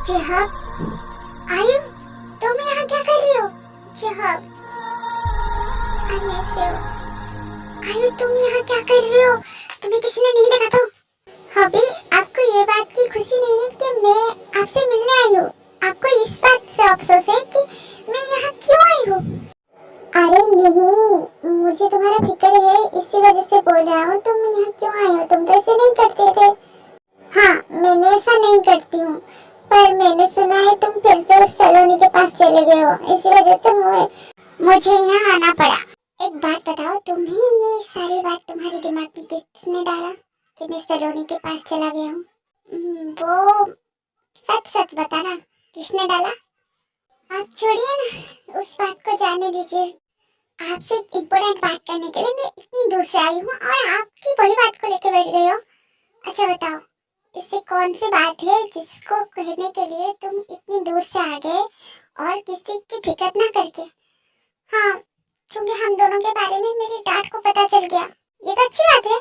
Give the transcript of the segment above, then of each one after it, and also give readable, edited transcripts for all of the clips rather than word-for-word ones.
जहाब, आयु, तुम यहाँ क्या कर रही हो? जहाब, I miss you. आयु, तुम यहाँ क्या कर रही हो? तुम्हें किसी ने नहीं देखा तो? अभी आपको ये बात की खुशी नहीं है कि मैं आपसे मिलने आई हूँ। आपको इस बात से अफसोस है कि मैं यहाँ क्यों आई हूँ? अरे नहीं, मुझे तुम्हारा फिक्र है, इसी वजह से बोल रहा हूँ। तुम यहाँ क्यों आए हो? तुम तो ऐसे नहीं करते थे। हाँ, मैंने ऐसा नहीं करती हूँ, पर मैंने सुना है तुम फिर से उस सलोनी के पास चले गए हो, इसी वजह से मुझे यहाँ आना पड़ा। एक बात बताओ, तुम्हें ये सारी बात तुम्हारे दिमाग में किसने डाला कि मैं सलोनी के पास चला गया हूँ? वो सच सच बताना, किसने डाला? आप छोड़िए ना, उस बात को जाने दीजिए। आपसे एक इम्पोर्टेंट बात करने के लिए मैं इतनी दूर से आई हूँ और आपकी वही बात को लेके बैठ गई हो। अच्छा बताओ, इससे कौन सी बात है जिसको कहने के लिए तुम इतनी दूर से आ गए और किसी की फिक्र ना करके? हाँ, क्योंकि हम दोनों के बारे में मेरे डैड को पता चल गया। ये तो अच्छी बात है।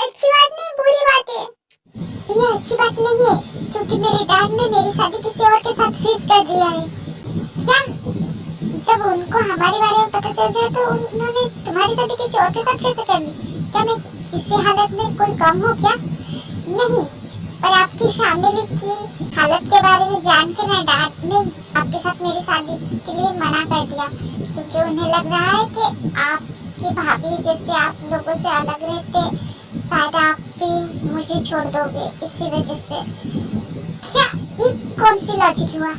अच्छी बात नहीं, बुरी बात है। ये अच्छी बात नहीं है, क्योंकि मेरे डैड ने मेरी शादी किसी और के साथ फिक्स कर दिया है। क्या? जब उनको हमारे बारे में पता चल गया तो उन्होंने तुम्हारी शादी किसी और के साथ कैसे कर ली? क्या मैं किसी हालत में कोई कम हूँ क्या? नहीं, पर आपकी फैमिली की हालत के बारे में जान के ना डैड ने आपके साथ मेरी शादी के लिए मना कर दिया, क्योंकि उन्हें लग रहा है कि आपकी भाभी जैसे आप लोगों से अलग रहते, शायद आप भी मुझे छोड़ दोगे इसी वजह से। क्या ये कौन सी लॉजिक हुआ?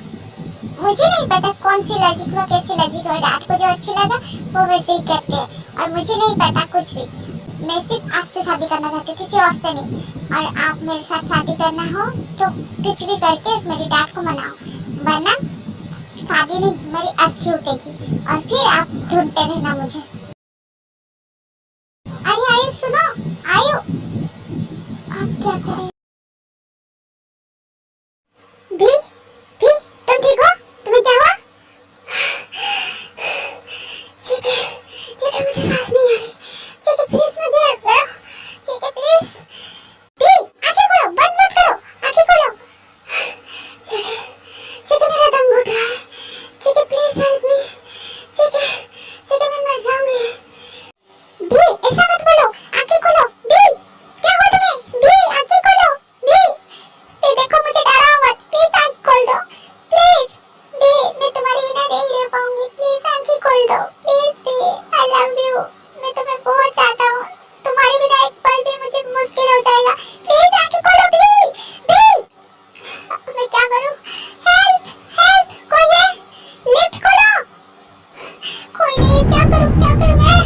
मुझे नहीं पता कौन सी लॉजिक हुआ, कैसी लॉजिक हुआ। डैड को जो अच्छी लगा वो वैसे ही करते हैं, और मुझे नहीं पता कुछ भी। मैं सिर्फ आपसे शादी करना चाहती हूँ, किसी और से नहीं। और आप मेरे साथ शादी करना हो तो कुछ भी करके मेरे डैड को मनाओ, वरना शादी नहीं, मेरी अर्थी उठेगी और फिर आप ढूंढते रहना मुझे। अरे आयु सुनो, आयु, आप क्या करें? भी तुम ठीक हो? तुम्हें क्या हुआ? ठीक है, मुझे सांस नहीं आ रही। ठीक है, प्लीज मुझे हेल्प करो। ठीक है, प्लीज। भी आंखें खोलो, बंद मत करो, आंखें खोलो। ठीक है, मेरा दम घुट रहा है। ठीक है, प्लीज हेल्प मी। ठीक है, मैं मर जाऊंगी। भी ऐसा मत बोलो, आंखें खोलो। भी क्या हुआ तुम्हें? भी आंखें खोलो। भी देखो, मुझे डराओ मत, प्लीज आंख खोल दो, प्लीज। भी मैं तुम्हारे बिना नहीं रह पाऊंगी, प्लीज आंखें खोल दो, प्लीज। भी आई लव यू, मैं तुम्हें बहुत चाहता हूँ, तुम्हारे बिना एक पल भी मुझे मुश्किल हो जाएगा। प्लीज आंखें खोलो। भी मैं क्या करूँ? हेल्प, कोई है? लिफ्ट खोलो। कोई नहीं है, क्या करूँ मैं?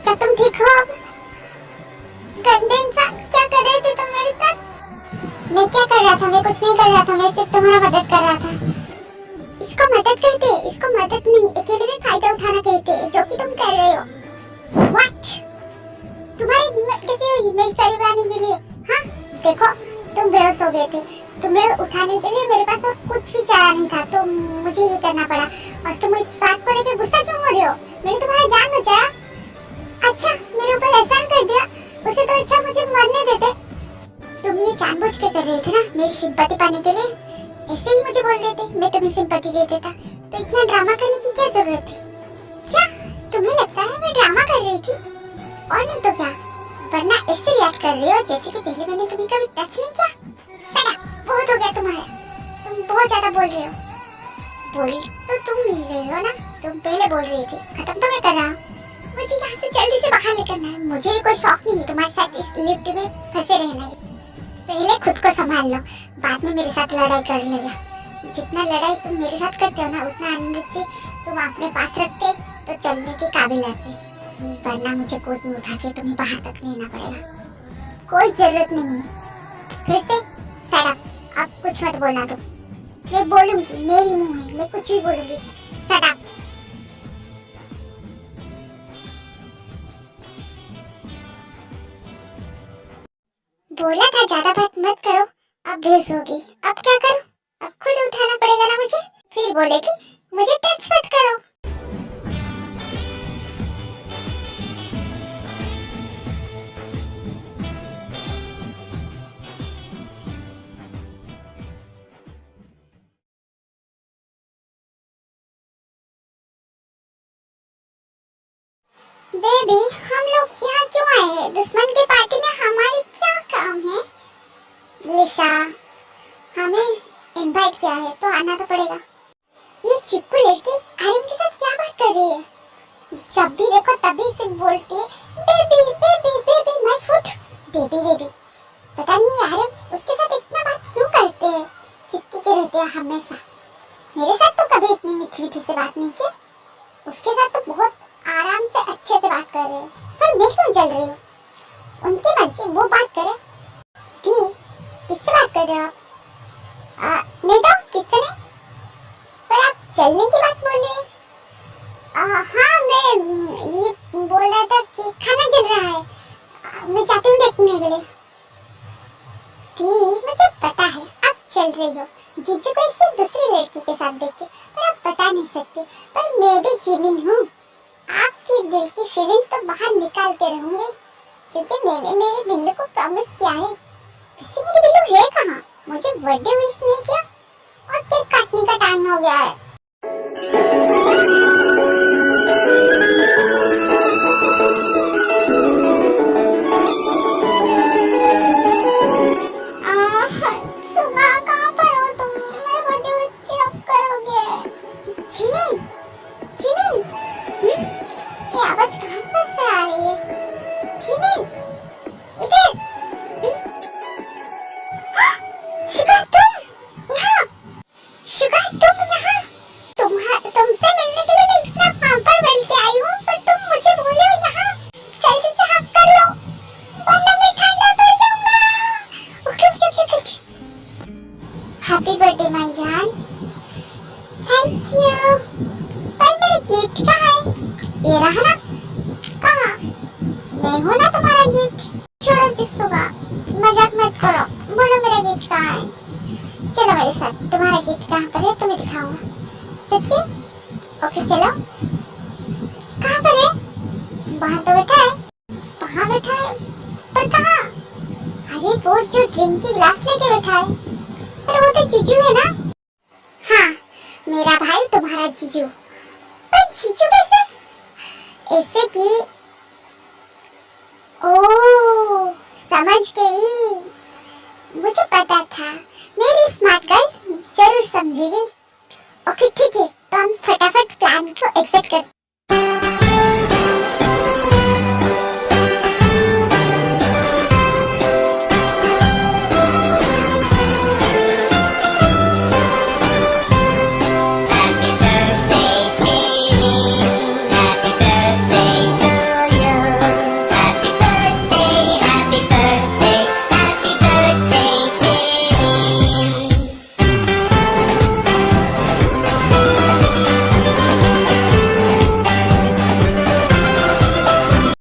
क्या तुम ठीक हो अब? गंदे इंसान, क्या कर रहे थे तुम मेरे साथ? मैं क्या कर रहा था? मैं कुछ नहीं कर रहा था, मैं सिर्फ तुम्हारा मदद कर रहा था। इसको मदद कहते हैं? इसको मदद नहीं, अकेले में फायदा उठाना कहते हैं, जो कि तुम कर रहे हो। व्हाट? तुम्हारी हिम्मत कैसे हुई मेरे करीब आने के लिए? हाँ, देखो, तुम बेहोश हो गए थे, तुम्हें उठाने के लिए मेरे पास और कुछ भी चारा नहीं था, तो मुझे ये करना पड़ा। और तुम इस बात को लेकर गुस्सा क्यों हो रहे हो? मैंने तुम्हारा जान बचाया। बोलने देते। तुम ये जानबूझ के कर रहे थे ना मेरी सिंपैथी पाने के लिए। ऐसे ही मुझे बोल देते, मैं तुम्हें सिंपैथी दे देता। तो इतना ड्रामा करने की क्या जरूरत थी? क्या तुम्हें लगता है मैं ड्रामा कर रही थी? और नहीं तो क्या, वरना ऐसे रिएक्ट कर रही हो जैसे कि पहले मैंने तुम्हें कभी टच नहीं किया। सड़ा, बहुत हो गया तुम्हारा, तुम बहुत ज्यादा बोल रहे हो। बोल तो तुम नहीं रहे हो ना, तुम पहले बोल रही थी, खत्म तो मैं कर रहा हूँ। मुझे यहाँ से जल्दी से बाहर निकलना है, मुझे भी कोई शौक नहीं है तुम्हारे साथ इस लिफ्ट में फंसे रहना है। पहले खुद को संभाल लो, बाद में मेरे साथ लड़ाई कर लेगा। जितना लड़ाई तुम मेरे साथ करते हो ना, उतना एनर्जी तुम अपने पास रखते तो चलने के काबिल आते, वरना मुझे गोद में उठा के तुम्हें बाहर तक लेना पड़ेगा। कोई जरूरत नहीं है। फिर से शट अप, अब कुछ मत बोलना तुम। मैं बोलूंगी, मेरी मुंह है, मैं कुछ भी बोलूंगी। Shut up. बोला था ज्यादा बात मत करो, अब बेहोश होगी। अब क्या करूं? अब खुद उठाना पड़ेगा ना मुझे। फिर बोलेगी मुझे टच मत करो। बेबी, हम लोग यहाँ क्यों आए हैं? दुश्मन की पार्टी में हमारी क्या काम है? लिसा, हमें इनवाइट किया है तो आना तो पड़ेगा। ये चिपकू लड़की आर्यन के साथ क्या बात कर रही है? जब भी देखो तभी से बोलती है baby baby baby my foot, baby baby. पता नहीं आर्यन उसके साथ इतना बात क्यों करते हैं, चिपके के रहते हैं हमेशा। मेरे साथ तो कभी इतनी मीठी मीठी से बात नहीं की, उसके साथ तो बहुत आराम से अच्छे से बात कर रहे हैं। पर मैं क्यों जल रही हूँ? उनकी मर्जी, वो बात करे। दी, किससे बात कर रहे हो आप? नहीं तो किससे नहीं, पर आप चलने की बात बोल रहे हैं। हाँ, मैं ये बोल रहा था कि खाना जल रहा है, मैं जाती हूँ देखने के लिए। दी, मुझे पता है आप चल रही हो जीजू को इससे दूसरी लड़की के साथ देख के, पर आप बता नहीं सकते। पर मैं भी जिमिन हूँ, आपकी दिल की फीलिंग्स तो बाहर निकालते रहूंगी, क्योंकि मैंने मेरी बिल्लू को प्रॉमिस किया है। वैसे मेरी बिल्लू है कहाँ? मुझे बर्थडे विश नहीं किया और केक काटने का टाइम हो गया है। सुबह कहाँ पर हो तुम? मेरा बर्थडे विश कब करोगे? जिमिन, जिमिन, ये आवाज कहाँ से आ रही है? जिमिन, इधर। शिवा, तुम यहाँ? शिवा, तुम यहाँ? तुमसे मिलने के लिए मैं इतना पापड़ बेल के आई हूँ, पर तुम मुझे बोले हो यहाँ? जल्दी से हाथ कर लो, वरना मैं ठंडा पड़ जाऊंगा। उठ। हैप्पी बर्थडे माय जान। Thank you. पर मेरे गिफ्ट कहाँ है? ये रहा ना। कहाँ? मैं हूँ ना तुम्हारा गिफ्ट। छोड़ो जिस्सू का, मजाक मत करो, बोलो मेरा गिफ्ट कहाँ है? चलो मेरे साथ, तुम्हारा गिफ्ट कहाँ पर है तुम्हें दिखाऊंगा। सच्ची? ओके चलो। कहाँ पर है? वहाँ तो बैठा है। वहाँ बैठा है, पर कहाँ? अरे वो जो ड्रिंक की ग्लास लेके बैठा है। पर वो तो जीजू है ना? हाँ, मेरा भाई तुम्हारा जीजू। पर जीजू कैसे? ऐसे कि